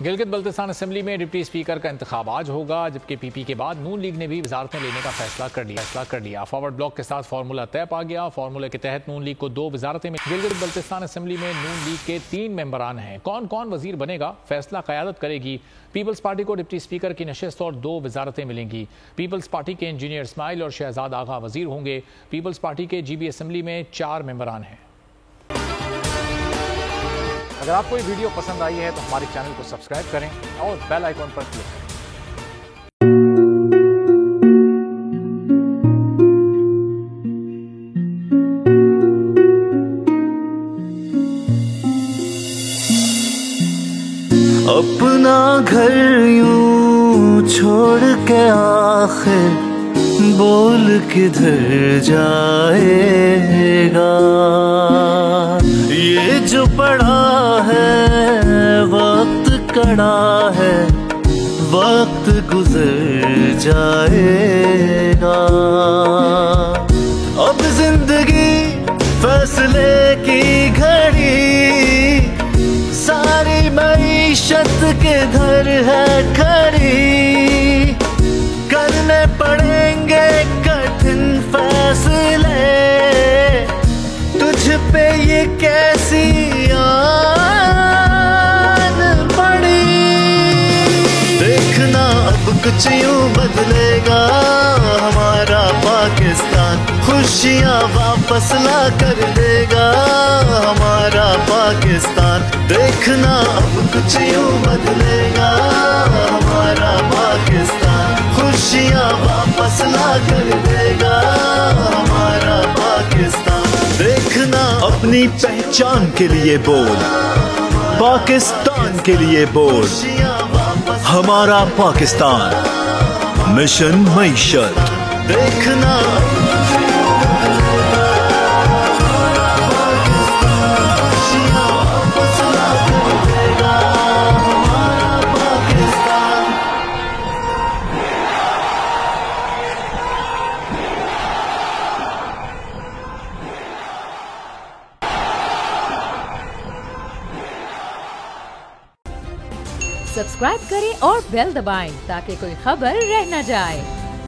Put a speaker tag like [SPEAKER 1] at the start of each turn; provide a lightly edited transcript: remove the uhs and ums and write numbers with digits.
[SPEAKER 1] Gilgit Baltistan assembly में deputy speaker का इंतखाब आज होगा, जबकि पीपी के बाद नून लीग ने भी वजारतें लेने का फैसला कर लिया। फॉरवर्ड ब्लॉक के साथ फार्मूला तय पा गया। फार्मूले के तहत नून लीग को 2 वजारतें मिली। गिलगित बल्तिस्तान असेंबली में नून लीग के 3 मेंबरान हैं। कौन कौन वजीर बनेगा, फैसला क़यादत करेगी। पीपल्स पार्टी को डिप्टी स्पीकर की नशिस्त और 2 वजारतें मिलेंगी। पीपल्स पार्टी के इंजीनियर इस्माइल और शहजाद आगा वजीर होंगे। पीपल्स पार्टी के GB असेंबली में 4 मेंबरान हैं। अगर आपको ये वीडियो पसंद आई है तो हमारे चैनल को सब्सक्राइब करें और बेल आइकॉन पर क्लिक करें।
[SPEAKER 2] अपना घर यूं छोड़ के आखिर बोल किधर जाएगा। ये जो पड़ा है वक्त कड़ा है, वक्त गुजर जाएगा। अब जिंदगी फैसले की घड़ी, सारी मईशत किधर है खड़ी। करने पड़ेंगे कठिन फैसले, तुझ पे ये कैसी आन पड़ी। देखना अब कुछ यूं बदलेगा हमारा पाकिस्तान, खुशियाँ वापस ला कर देगा हमारा पाकिस्तान। देखना अब कुछ यूं बदलेगा हमारा पाकिस्तान, खुशियाँ वापस ला कर देगा हमारा पाकिस्तान। देखना अपनी पहचान के लिए बोल, पाकिस्तान के लिए बोल, हमारा पाकिस्तान मिशन मईशत। देखना
[SPEAKER 3] सब्सक्राइब करें और बेल दबाएं ताकि कोई खबर रह न जाए।